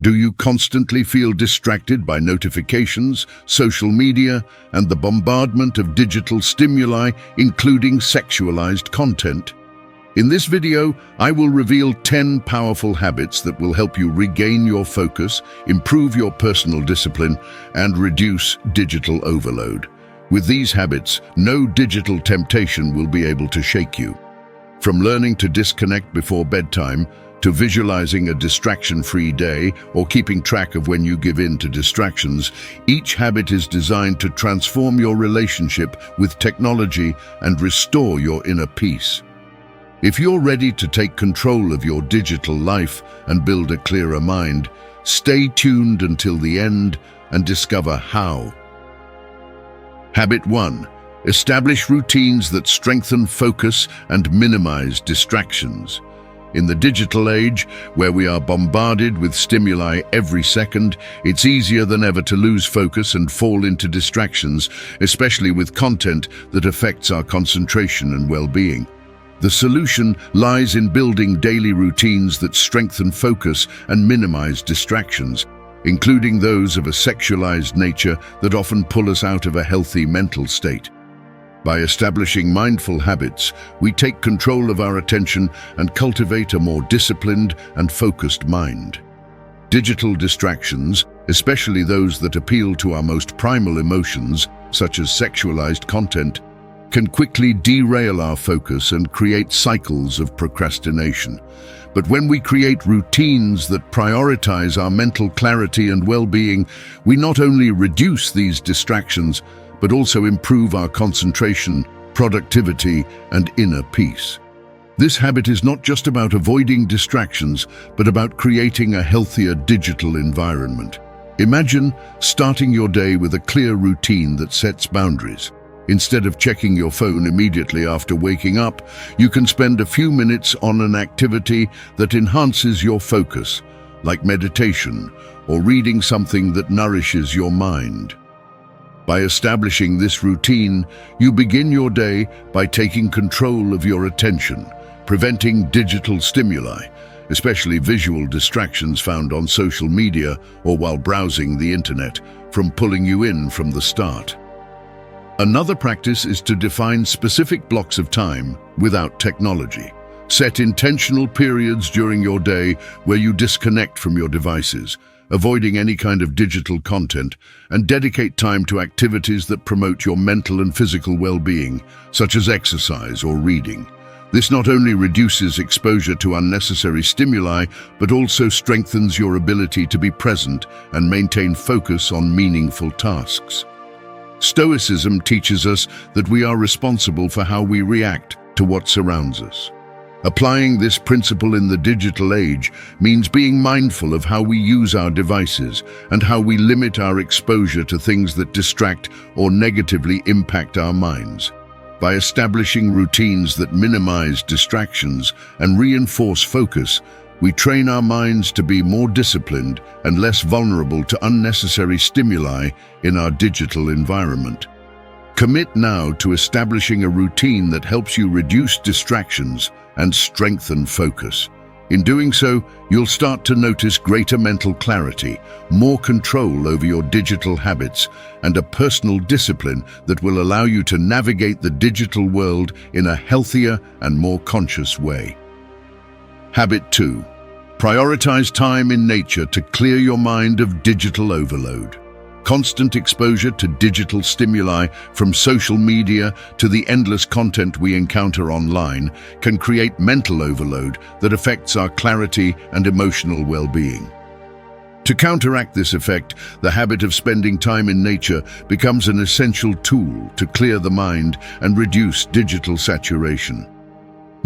Do you constantly feel distracted by notifications, social media, and the bombardment of digital stimuli, including sexualized content? In this video, I will reveal 10 powerful habits that will help you regain your focus, improve your personal discipline, and reduce digital overload. With these habits, no digital temptation will be able to shake you. From learning to disconnect before bedtime, to visualizing a distraction-free day or keeping track of when you give in to distractions, each habit is designed to transform your relationship with technology and restore your inner peace. If you're ready to take control of your digital life and build a clearer mind, stay tuned until the end and discover how. Habit 1. Establish routines that strengthen focus and minimize distractions. In the digital age, where we are bombarded with stimuli every second, it's easier than ever to lose focus and fall into distractions, especially with content that affects our concentration and well-being. The solution lies in building daily routines that strengthen focus and minimize distractions, including those of a sexualized nature that often pull us out of a healthy mental state. By establishing mindful habits, we take control of our attention and cultivate a more disciplined and focused mind. Digital distractions, especially those that appeal to our most primal emotions, such as sexualized content, can quickly derail our focus and create cycles of procrastination. But when we create routines that prioritize our mental clarity and well-being, we not only reduce these distractions, but also improve our concentration, productivity, and inner peace. This habit is not just about avoiding distractions, but about creating a healthier digital environment. Imagine starting your day with a clear routine that sets boundaries. Instead of checking your phone immediately after waking up, you can spend a few minutes on an activity that enhances your focus, like meditation or reading something that nourishes your mind. By establishing this routine, you begin your day by taking control of your attention, preventing digital stimuli, especially visual distractions found on social media or while browsing the internet, from pulling you in from the start. Another practice is to define specific blocks of time without technology. Set intentional periods during your day where you disconnect from your devices, avoiding any kind of digital content, and dedicate time to activities that promote your mental and physical well-being, such as exercise or reading. This not only reduces exposure to unnecessary stimuli, but also strengthens your ability to be present and maintain focus on meaningful tasks. Stoicism teaches us that we are responsible for how we react to what surrounds us. Applying this principle in the digital age means being mindful of how we use our devices and how we limit our exposure to things that distract or negatively impact our minds. By establishing routines that minimize distractions and reinforce focus, we train our minds to be more disciplined and less vulnerable to unnecessary stimuli in our digital environment. Commit now to establishing a routine that helps you reduce distractions and strengthen focus. In doing so, you'll start to notice greater mental clarity, more control over your digital habits, and a personal discipline that will allow you to navigate the digital world in a healthier and more conscious way. Habit 2. Prioritize time in nature to clear your mind of digital overload. Constant exposure to digital stimuli, from social media to the endless content we encounter online, can create mental overload that affects our clarity and emotional well-being. To counteract this effect, the habit of spending time in nature becomes an essential tool to clear the mind and reduce digital saturation.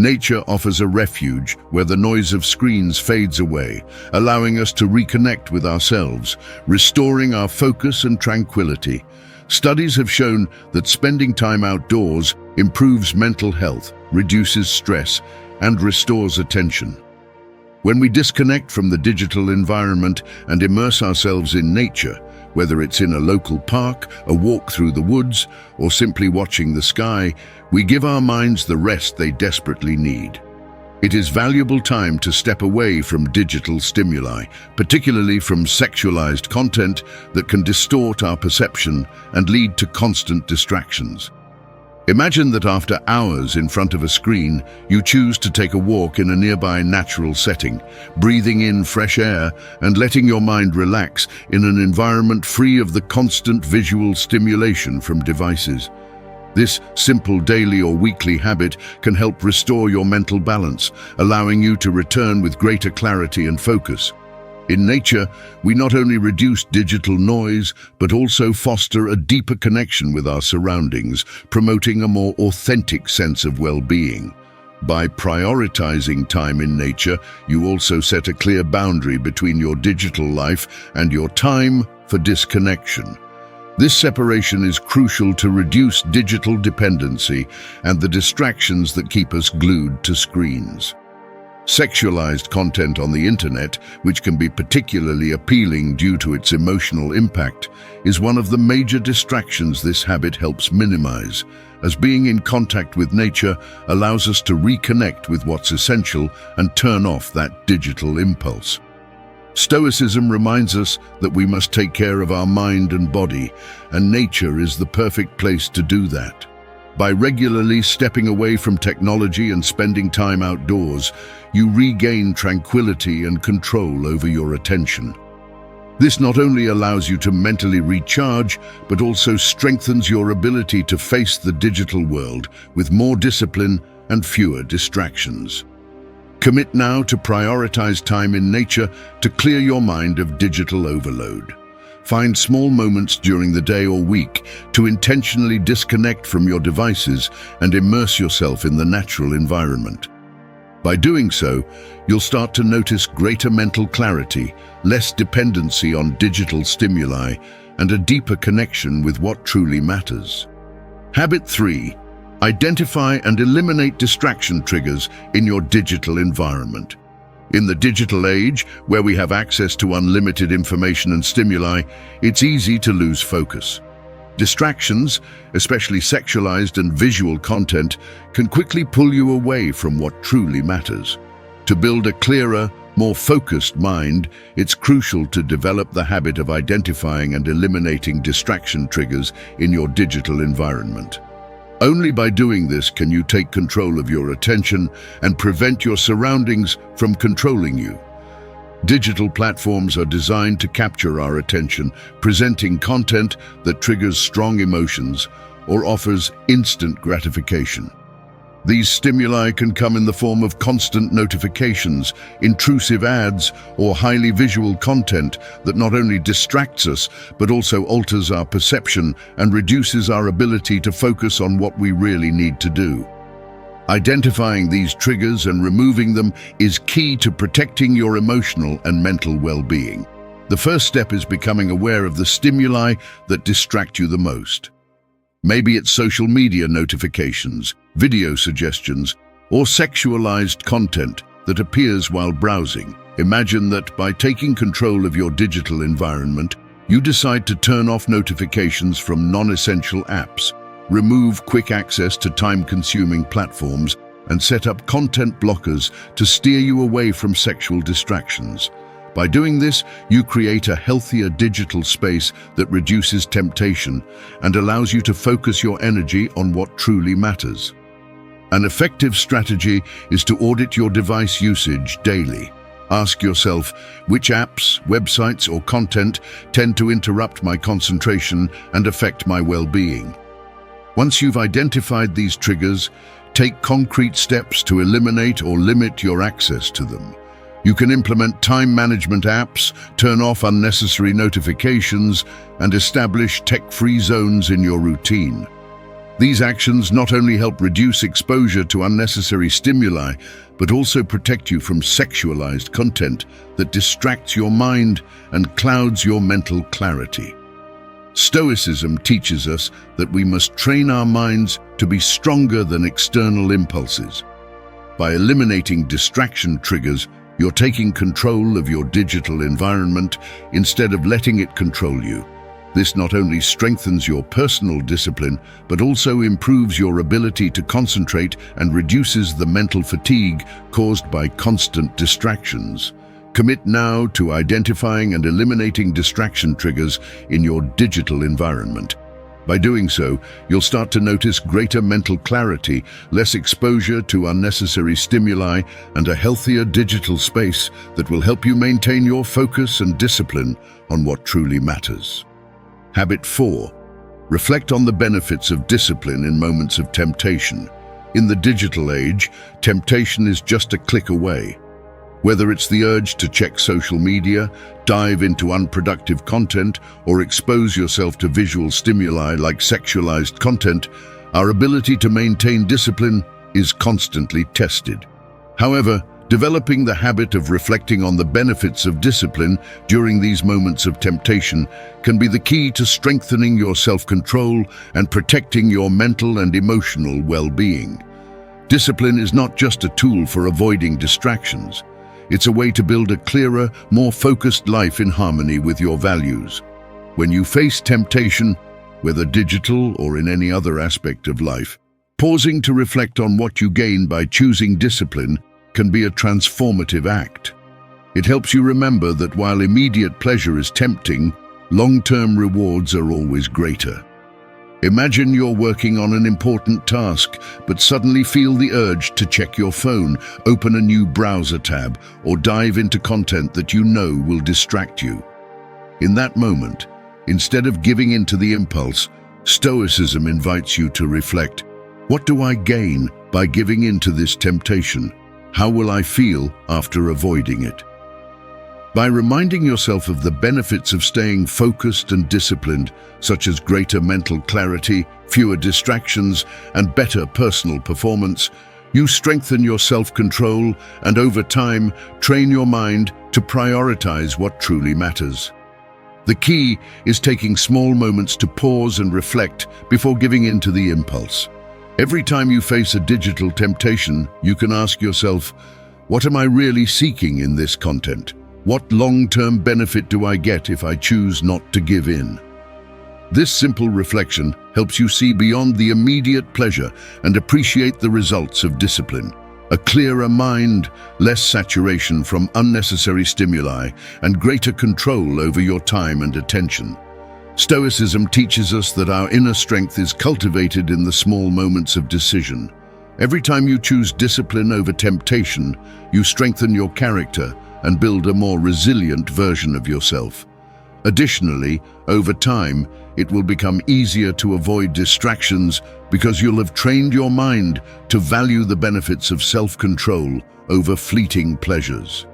Nature offers a refuge where the noise of screens fades away, allowing us to reconnect with ourselves, restoring our focus and tranquility. Studies have shown that spending time outdoors improves mental health, reduces stress, and restores attention. When we disconnect from the digital environment and immerse ourselves in nature, whether it's in a local park, a walk through the woods, or simply watching the sky, we give our minds the rest they desperately need. It is valuable time to step away from digital stimuli, particularly from sexualized content that can distort our perception and lead to constant distractions. Imagine that after hours in front of a screen, you choose to take a walk in a nearby natural setting, breathing in fresh air and letting your mind relax in an environment free of the constant visual stimulation from devices. This simple daily or weekly habit can help restore your mental balance, allowing you to return with greater clarity and focus. In nature, we not only reduce digital noise, but also foster a deeper connection with our surroundings, promoting a more authentic sense of well-being. By prioritizing time in nature, you also set a clear boundary between your digital life and your time for disconnection. This separation is crucial to reduce digital dependency and the distractions that keep us glued to screens. Sexualized content on the internet, which can be particularly appealing due to its emotional impact, is one of the major distractions this habit helps minimize, as being in contact with nature allows us to reconnect with what's essential and turn off that digital impulse. Stoicism reminds us that we must take care of our mind and body, and nature is the perfect place to do that. By regularly stepping away from technology and spending time outdoors, you regain tranquility and control over your attention. This not only allows you to mentally recharge, but also strengthens your ability to face the digital world with more discipline and fewer distractions. Commit now to prioritize time in nature to clear your mind of digital overload. Find small moments during the day or week to intentionally disconnect from your devices and immerse yourself in the natural environment. By doing so, you'll start to notice greater mental clarity, less dependency on digital stimuli, and a deeper connection with what truly matters. Habit 3. Identify and eliminate distraction triggers in your digital environment. In the digital age, where we have access to unlimited information and stimuli, it's easy to lose focus. Distractions, especially sexualized and visual content, can quickly pull you away from what truly matters. To build a clearer, more focused mind, it's crucial to develop the habit of identifying and eliminating distraction triggers in your digital environment. Only by doing this can you take control of your attention and prevent your surroundings from controlling you. Digital platforms are designed to capture our attention, presenting content that triggers strong emotions or offers instant gratification. These stimuli can come in the form of constant notifications, intrusive ads, or highly visual content that not only distracts us, but also alters our perception and reduces our ability to focus on what we really need to do. Identifying these triggers and removing them is key to protecting your emotional and mental well-being. The first step is becoming aware of the stimuli that distract you the most. Maybe it's social media notifications, video suggestions, or sexualized content that appears while browsing. Imagine that by taking control of your digital environment, you decide to turn off notifications from non-essential apps, remove quick access to time-consuming platforms, and set up content blockers to steer you away from sexual distractions. By doing this, you create a healthier digital space that reduces temptation and allows you to focus your energy on what truly matters. An effective strategy is to audit your device usage daily. Ask yourself, which apps, websites, or content tend to interrupt my concentration and affect my well-being? Once you've identified these triggers, take concrete steps to eliminate or limit your access to them. You can implement time management apps, turn off unnecessary notifications, and establish tech-free zones in your routine. These actions not only help reduce exposure to unnecessary stimuli, but also protect you from sexualized content that distracts your mind and clouds your mental clarity. Stoicism teaches us that we must train our minds to be stronger than external impulses. By eliminating distraction triggers, you're taking control of your digital environment instead of letting it control you. This not only strengthens your personal discipline, but also improves your ability to concentrate and reduces the mental fatigue caused by constant distractions. Commit now to identifying and eliminating distraction triggers in your digital environment. By doing so, you'll start to notice greater mental clarity, less exposure to unnecessary stimuli, and a healthier digital space that will help you maintain your focus and discipline on what truly matters. Habit 4. Reflect on the benefits of discipline in moments of temptation. In the digital age, temptation is just a click away. Whether it's the urge to check social media, dive into unproductive content, or expose yourself to visual stimuli like sexualized content, our ability to maintain discipline is constantly tested. However, developing the habit of reflecting on the benefits of discipline during these moments of temptation can be the key to strengthening your self-control and protecting your mental and emotional well-being. Discipline is not just a tool for avoiding distractions. It's a way to build a clearer, more focused life in harmony with your values. When you face temptation, whether digital or in any other aspect of life, pausing to reflect on what you gain by choosing discipline can be a transformative act. It helps you remember that while immediate pleasure is tempting, long-term rewards are always greater. Imagine you're working on an important task, but suddenly feel the urge to check your phone, open a new browser tab, or dive into content that you know will distract you. In that moment, instead of giving in to the impulse, Stoicism invites you to reflect, what do I gain by giving in to this temptation? How will I feel after avoiding it? By reminding yourself of the benefits of staying focused and disciplined, such as greater mental clarity, fewer distractions, and better personal performance, you strengthen your self-control and over time train your mind to prioritize what truly matters. The key is taking small moments to pause and reflect before giving in to the impulse. Every time you face a digital temptation, you can ask yourself, what am I really seeking in this content? What long-term benefit do I get if I choose not to give in? This simple reflection helps you see beyond the immediate pleasure and appreciate the results of discipline. A clearer mind, less saturation from unnecessary stimuli, and greater control over your time and attention. Stoicism teaches us that our inner strength is cultivated in the small moments of decision. Every time you choose discipline over temptation, you strengthen your character and build a more resilient version of yourself. Additionally, over time, it will become easier to avoid distractions because you'll have trained your mind to value the benefits of self-control over fleeting pleasures.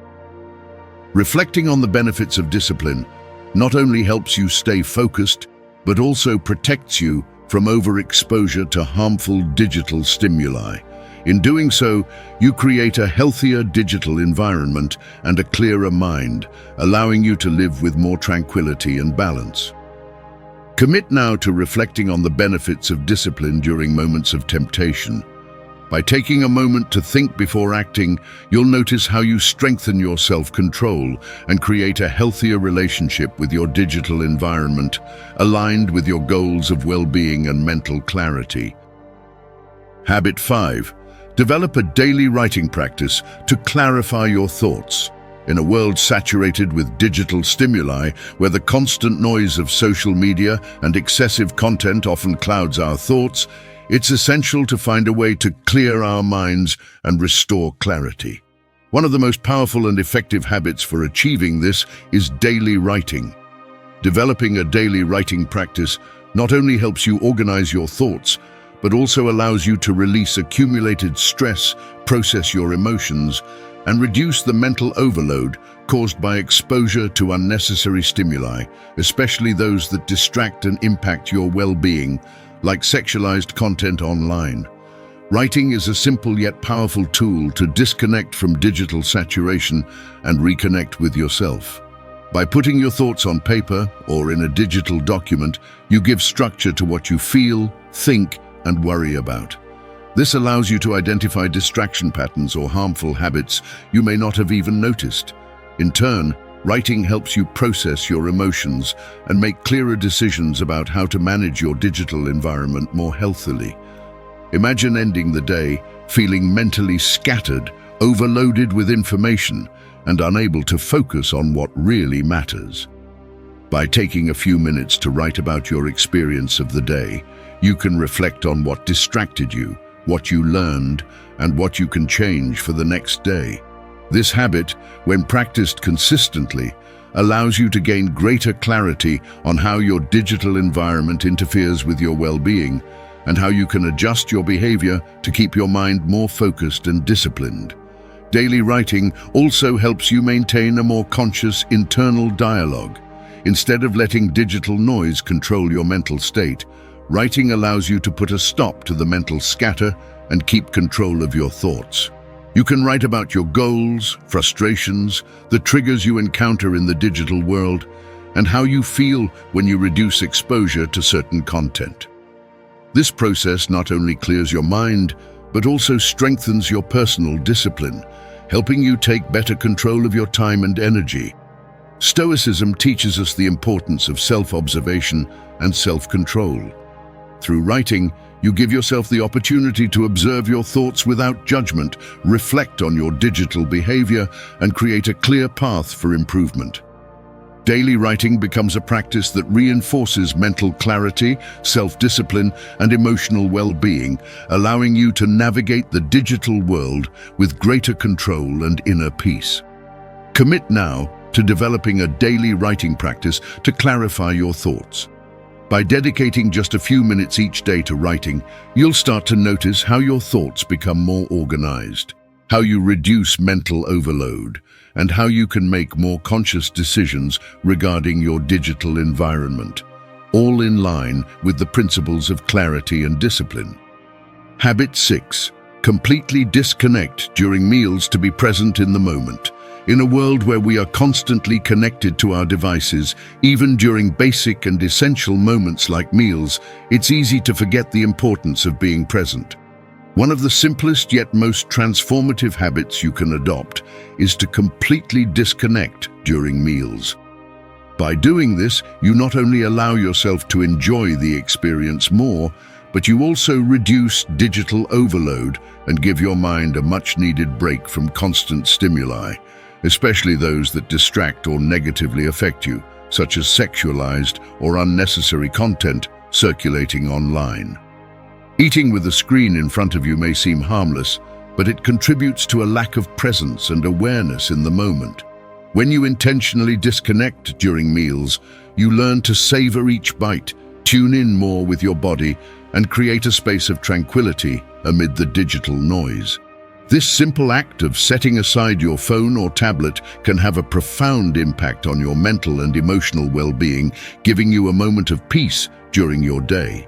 Reflecting on the benefits of discipline not only helps you stay focused, but also protects you from overexposure to harmful digital stimuli. In doing so, you create a healthier digital environment and a clearer mind, allowing you to live with more tranquility and balance. Commit now to reflecting on the benefits of discipline during moments of temptation. By taking a moment to think before acting, you'll notice how you strengthen your self-control and create a healthier relationship with your digital environment, aligned with your goals of well-being and mental clarity. Habit 5. Develop a daily writing practice to clarify your thoughts. In a world saturated with digital stimuli, where the constant noise of social media and excessive content often clouds our thoughts, it's essential to find a way to clear our minds and restore clarity. One of the most powerful and effective habits for achieving this is daily writing. Developing a daily writing practice not only helps you organize your thoughts, but also allows you to release accumulated stress, process your emotions, and reduce the mental overload caused by exposure to unnecessary stimuli, especially those that distract and impact your well-being, like sexualized content online. Writing is a simple yet powerful tool to disconnect from digital saturation and reconnect with yourself. By putting your thoughts on paper or in a digital document, you give structure to what you feel, think, and worry about. This allows you to identify distraction patterns or harmful habits you may not have even noticed. In turn, Writing helps you process your emotions and make clearer decisions about how to manage your digital environment more healthily. Imagine ending the day feeling mentally scattered, overloaded with information, and unable to focus on what really matters. By taking a few minutes to write about your experience of the day, you can reflect on what distracted you, what you learned, and what you can change for the next day. This habit, when practiced consistently, allows you to gain greater clarity on how your digital environment interferes with your well-being and how you can adjust your behavior to keep your mind more focused and disciplined. Daily writing also helps you maintain a more conscious internal dialogue. Instead of letting digital noise control your mental state, writing allows you to put a stop to the mental scatter and keep control of your thoughts. You can write about your goals, frustrations, the triggers you encounter in the digital world, and how you feel when you reduce exposure to certain content. This process not only clears your mind, but also strengthens your personal discipline, helping you take better control of your time and energy. Stoicism teaches us the importance of self-observation and self-control. Through writing, you give yourself the opportunity to observe your thoughts without judgment, reflect on your digital behavior, and create a clear path for improvement. Daily writing becomes a practice that reinforces mental clarity, self-discipline, and emotional well-being, allowing you to navigate the digital world with greater control and inner peace. Commit now to developing a daily writing practice to clarify your thoughts. By dedicating just a few minutes each day to writing, you'll start to notice how your thoughts become more organized, how you reduce mental overload, and how you can make more conscious decisions regarding your digital environment, all in line with the principles of clarity and discipline. Habit 6. Completely disconnect during meals to be present in the moment. In a world where we are constantly connected to our devices, even during basic and essential moments like meals, it's easy to forget the importance of being present. One of the simplest yet most transformative habits you can adopt is to completely disconnect during meals. By doing this, you not only allow yourself to enjoy the experience more, but you also reduce digital overload and give your mind a much-needed break from constant stimuli, especially those that distract or negatively affect you, such as sexualized or unnecessary content circulating online. Eating with a screen in front of you may seem harmless, but it contributes to a lack of presence and awareness in the moment. When you intentionally disconnect during meals, you learn to savor each bite, tune in more with your body, and create a space of tranquility amid the digital noise. This simple act of setting aside your phone or tablet can have a profound impact on your mental and emotional well-being, giving you a moment of peace during your day.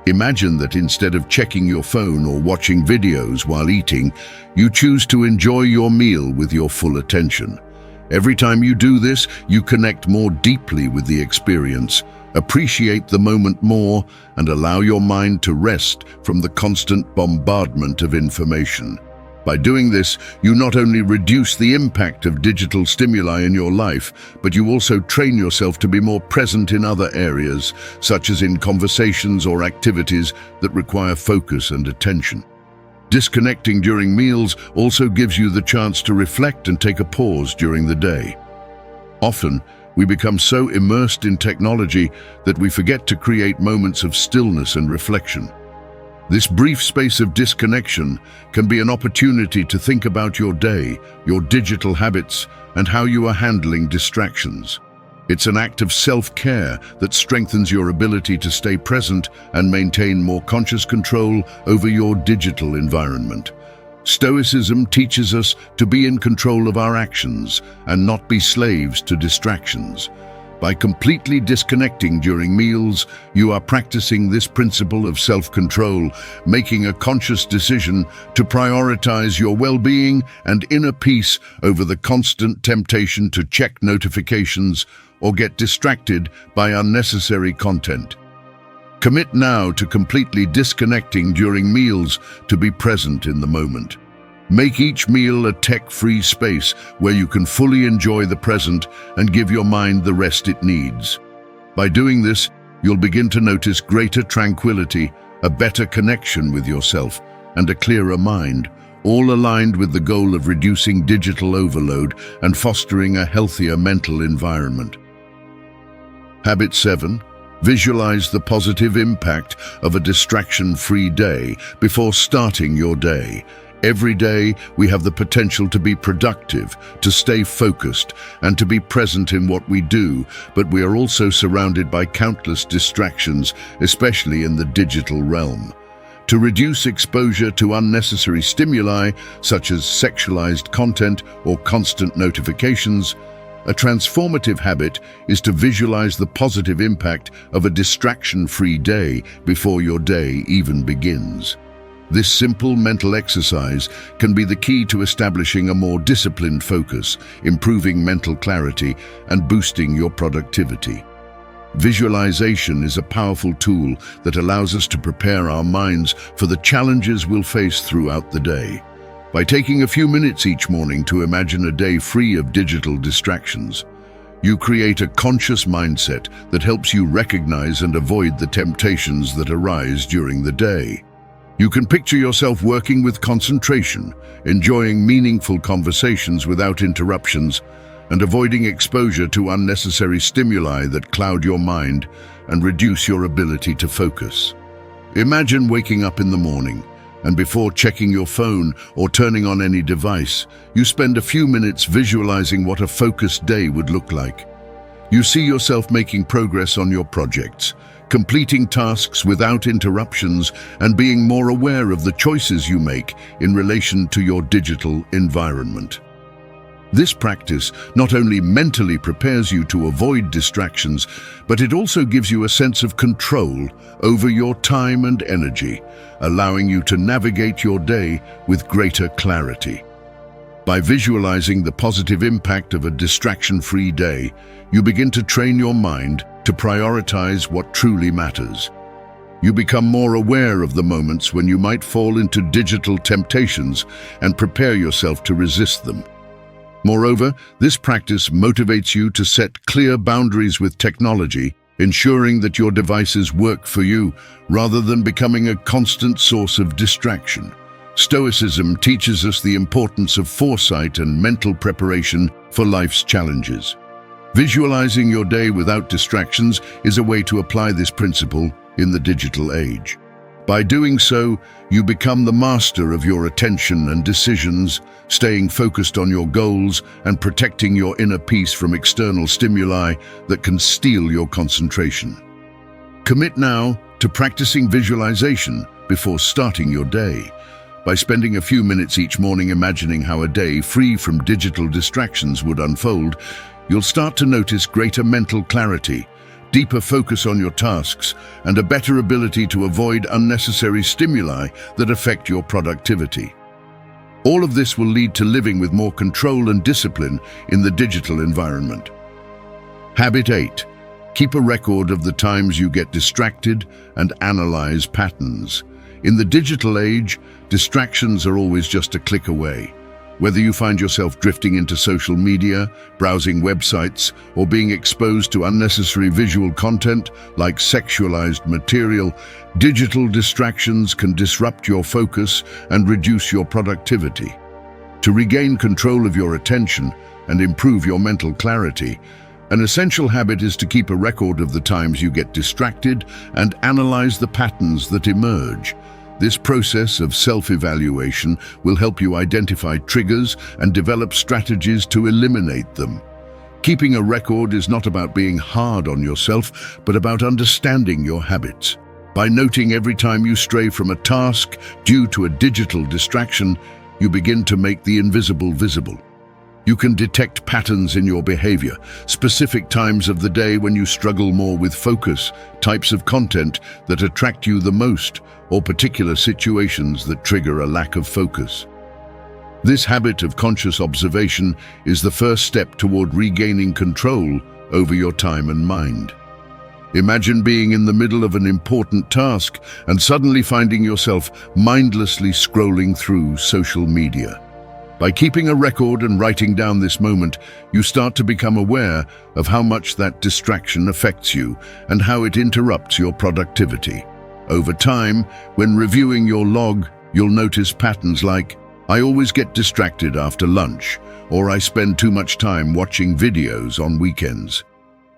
Imagine that instead of checking your phone or watching videos while eating, you choose to enjoy your meal with your full attention. Every time you do this, you connect more deeply with the experience, appreciate the moment more, and allow your mind to rest from the constant bombardment of information. By doing this, you not only reduce the impact of digital stimuli in your life, but you also train yourself to be more present in other areas, such as in conversations or activities that require focus and attention. Disconnecting during meals also gives you the chance to reflect and take a pause during the day. Often, we become so immersed in technology that we forget to create moments of stillness and reflection. This brief space of disconnection can be an opportunity to think about your day, your digital habits, and how you are handling distractions. It's an act of self-care that strengthens your ability to stay present and maintain more conscious control over your digital environment. Stoicism teaches us to be in control of our actions and not be slaves to distractions. By completely disconnecting during meals, you are practicing this principle of self-control, making a conscious decision to prioritize your well-being and inner peace over the constant temptation to check notifications or get distracted by unnecessary content. Commit now to completely disconnecting during meals to be present in the moment. Make each meal a tech-free space where you can fully enjoy the present and give your mind the rest it needs. By doing this, you'll begin to notice greater tranquility, a better connection with yourself, and a clearer mind, all aligned with the goal of reducing digital overload and fostering a healthier mental environment. Habit 7. Visualize the positive impact of a distraction-free day before starting your day. Every day, we have the potential to be productive, to stay focused, and to be present in what we do, but we are also surrounded by countless distractions, especially in the digital realm. To reduce exposure to unnecessary stimuli, such as sexualized content or constant notifications, a transformative habit is to visualize the positive impact of a distraction-free day before your day even begins. This simple mental exercise can be the key to establishing a more disciplined focus, improving mental clarity, and boosting your productivity. Visualization is a powerful tool that allows us to prepare our minds for the challenges we'll face throughout the day. By taking a few minutes each morning to imagine a day free of digital distractions, you create a conscious mindset that helps you recognize and avoid the temptations that arise during the day. You can picture yourself working with concentration, enjoying meaningful conversations without interruptions, and avoiding exposure to unnecessary stimuli that cloud your mind and reduce your ability to focus. Imagine waking up in the morning, and before checking your phone or turning on any device, you spend a few minutes visualizing what a focused day would look like. You see yourself making progress on your projects, completing tasks without interruptions, and being more aware of the choices you make in relation to your digital environment. This practice not only mentally prepares you to avoid distractions, but it also gives you a sense of control over your time and energy, allowing you to navigate your day with greater clarity. By visualizing the positive impact of a distraction-free day, you begin to train your mind to prioritize what truly matters. You become more aware of the moments when you might fall into digital temptations and prepare yourself to resist them. Moreover, this practice motivates you to set clear boundaries with technology, ensuring that your devices work for you rather than becoming a constant source of distraction. Stoicism teaches us the importance of foresight and mental preparation for life's challenges. Visualizing your day without distractions is a way to apply this principle in the digital age. By doing so, you become the master of your attention and decisions, staying focused on your goals and protecting your inner peace from external stimuli that can steal your concentration. Commit now to practicing visualization before starting your day. By spending a few minutes each morning imagining how a day free from digital distractions would unfold, you'll start to notice greater mental clarity, deeper focus on your tasks, and a better ability to avoid unnecessary stimuli that affect your productivity. All of this will lead to living with more control and discipline in the digital environment. Habit 8. Keep a record of the times you get distracted and analyze patterns. In the digital age, distractions are always just a click away. Whether you find yourself drifting into social media, browsing websites, or being exposed to unnecessary visual content like sexualized material, digital distractions can disrupt your focus and reduce your productivity. To regain control of your attention and improve your mental clarity, an essential habit is to keep a record of the times you get distracted and analyze the patterns that emerge. This process of self-evaluation will help you identify triggers and develop strategies to eliminate them. Keeping a record is not about being hard on yourself, but about understanding your habits. By noting every time you stray from a task due to a digital distraction, you begin to make the invisible visible. You can detect patterns in your behavior, specific times of the day when you struggle more with focus, types of content that attract you the most, or particular situations that trigger a lack of focus. This habit of conscious observation is the first step toward regaining control over your time and mind. Imagine being in the middle of an important task and suddenly finding yourself mindlessly scrolling through social media. By keeping a record and writing down this moment, you start to become aware of how much that distraction affects you and how it interrupts your productivity. Over time, when reviewing your log, you'll notice patterns like, "I always get distracted after lunch," or "I spend too much time watching videos on weekends."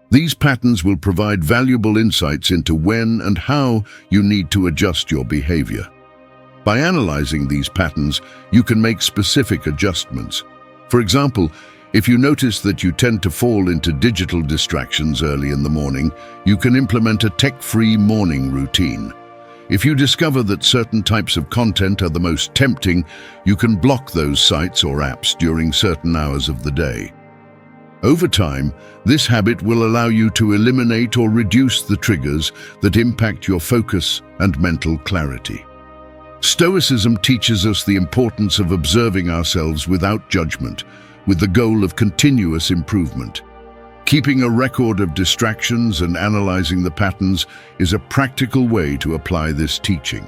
These patterns will provide valuable insights into when and how you need to adjust your behavior. By analyzing these patterns, you can make specific adjustments. For example, if you notice that you tend to fall into digital distractions early in the morning, you can implement a tech-free morning routine. If you discover that certain types of content are the most tempting, you can block those sites or apps during certain hours of the day. Over time, this habit will allow you to eliminate or reduce the triggers that impact your focus and mental clarity. Stoicism teaches us the importance of observing ourselves without judgment, with the goal of continuous improvement. Keeping a record of distractions and analyzing the patterns is a practical way to apply this teaching.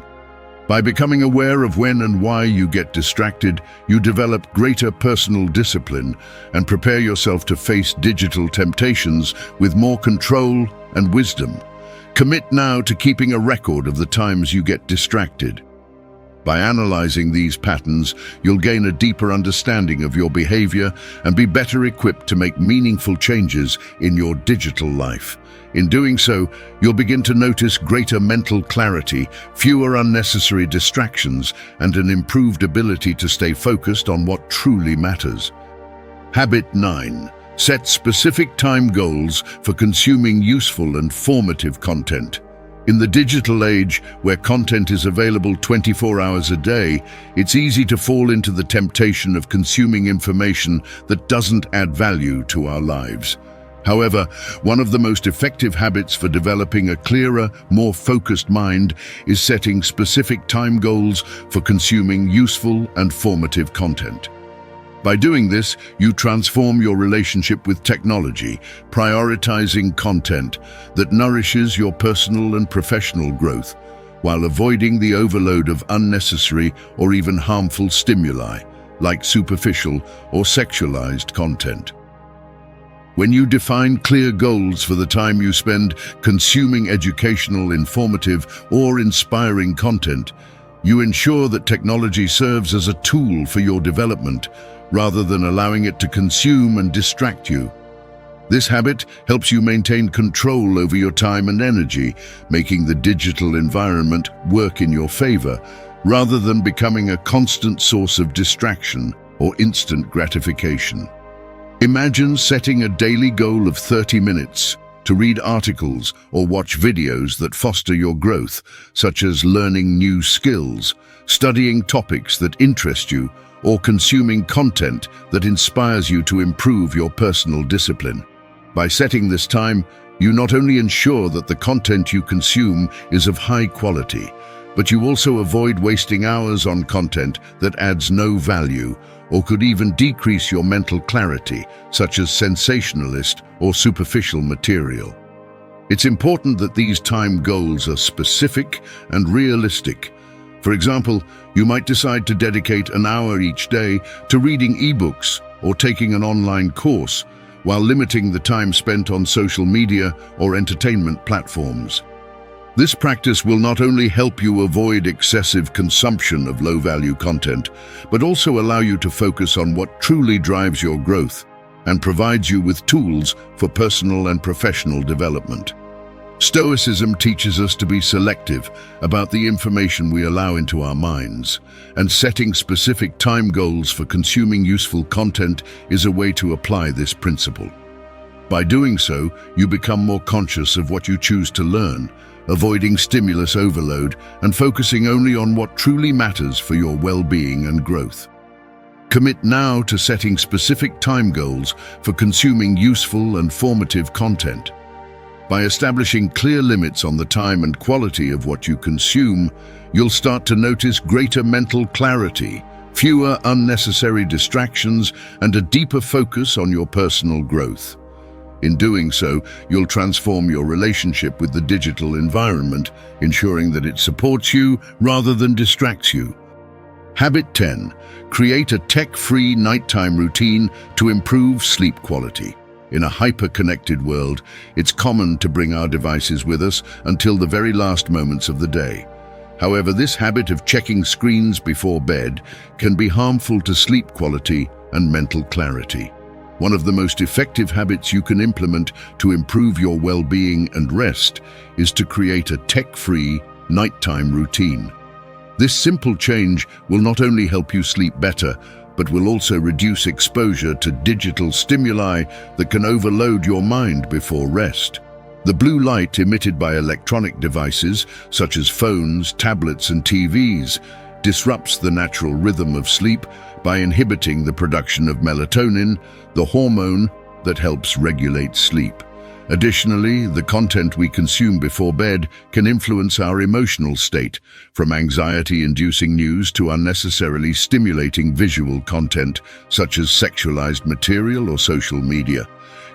By becoming aware of when and why you get distracted, you develop greater personal discipline and prepare yourself to face digital temptations with more control and wisdom. Commit now to keeping a record of the times you get distracted. By analyzing these patterns, you'll gain a deeper understanding of your behavior and be better equipped to make meaningful changes in your digital life. In doing so, you'll begin to notice greater mental clarity, fewer unnecessary distractions, and an improved ability to stay focused on what truly matters. Habit 9. Set specific time goals for consuming useful and formative content. In the digital age, where content is available 24 hours a day, it's easy to fall into the temptation of consuming information that doesn't add value to our lives. However, one of the most effective habits for developing a clearer, more focused mind is setting specific time goals for consuming useful and formative content. By doing this, you transform your relationship with technology, prioritizing content that nourishes your personal and professional growth, while avoiding the overload of unnecessary or even harmful stimuli, like superficial or sexualized content. When you define clear goals for the time you spend consuming educational, informative, or inspiring content, you ensure that technology serves as a tool for your development, rather than allowing it to consume and distract you. This habit helps you maintain control over your time and energy, making the digital environment work in your favor, rather than becoming a constant source of distraction or instant gratification. Imagine setting a daily goal of 30 minutes to read articles or watch videos that foster your growth, such as learning new skills, studying topics that interest you, or consuming content that inspires you to improve your personal discipline. By setting this time, you not only ensure that the content you consume is of high quality, but you also avoid wasting hours on content that adds no value or could even decrease your mental clarity, such as sensationalist or superficial material. It's important that these time goals are specific and realistic. For example, you might decide to dedicate an hour each day to reading ebooks or taking an online course, while limiting the time spent on social media or entertainment platforms. This practice will not only help you avoid excessive consumption of low-value content, but also allow you to focus on what truly drives your growth and provides you with tools for personal and professional development. Stoicism teaches us to be selective about the information we allow into our minds, and setting specific time goals for consuming useful content is a way to apply this principle. By doing so, you become more conscious of what you choose to learn, avoiding stimulus overload and focusing only on what truly matters for your well-being and growth. Commit now to setting specific time goals for consuming useful and formative content. By establishing clear limits on the time and quality of what you consume, you'll start to notice greater mental clarity, fewer unnecessary distractions, and a deeper focus on your personal growth. In doing so, you'll transform your relationship with the digital environment, ensuring that it supports you rather than distracts you. Habit 10. Create a tech-free nighttime routine to improve sleep quality. In a hyper-connected world, it's common to bring our devices with us until the very last moments of the day. However, this habit of checking screens before bed can be harmful to sleep quality and mental clarity. One of the most effective habits you can implement to improve your well-being and rest is to create a tech-free nighttime routine. This simple change will not only help you sleep better, but will also reduce exposure to digital stimuli that can overload your mind before rest. The blue light emitted by electronic devices, such as phones, tablets, and TVs, disrupts the natural rhythm of sleep by inhibiting the production of melatonin, the hormone that helps regulate sleep. Additionally, the content we consume before bed can influence our emotional state, from anxiety-inducing news to unnecessarily stimulating visual content, such as sexualized material or social media.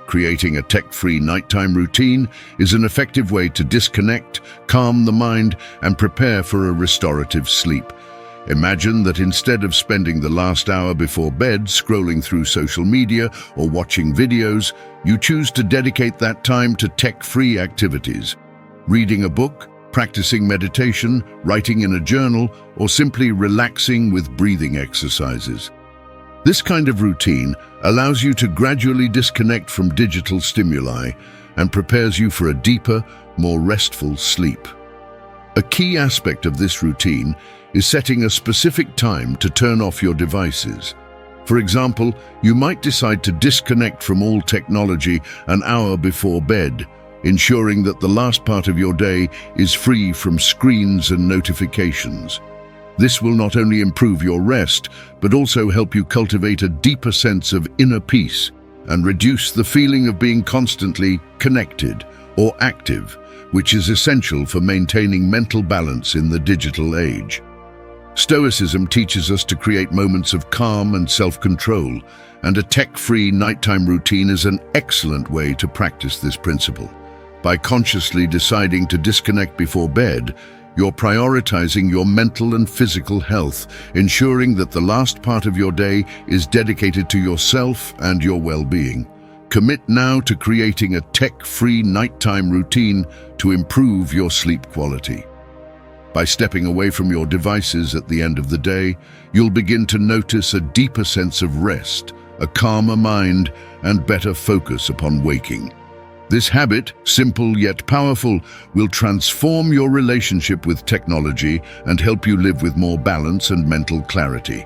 Creating a tech-free nighttime routine is an effective way to disconnect, calm the mind, and prepare for a restorative sleep. Imagine that instead of spending the last hour before bed scrolling through social media or watching videos, you choose to dedicate that time to tech-free activities. Reading a book, practicing meditation, writing in a journal, or simply relaxing with breathing exercises. This kind of routine allows you to gradually disconnect from digital stimuli and prepares you for a deeper, more restful sleep. A key aspect of this routine is setting a specific time to turn off your devices. For example, you might decide to disconnect from all technology an hour before bed, ensuring that the last part of your day is free from screens and notifications. This will not only improve your rest, but also help you cultivate a deeper sense of inner peace and reduce the feeling of being constantly connected or active, which is essential for maintaining mental balance in the digital age. Stoicism teaches us to create moments of calm and self-control, and a tech-free nighttime routine is an excellent way to practice this principle. By consciously deciding to disconnect before bed, you're prioritizing your mental and physical health, ensuring that the last part of your day is dedicated to yourself and your well-being. Commit now to creating a tech-free nighttime routine to improve your sleep quality. By stepping away from your devices at the end of the day, you'll begin to notice a deeper sense of rest, a calmer mind, and better focus upon waking. This habit, simple yet powerful, will transform your relationship with technology and help you live with more balance and mental clarity.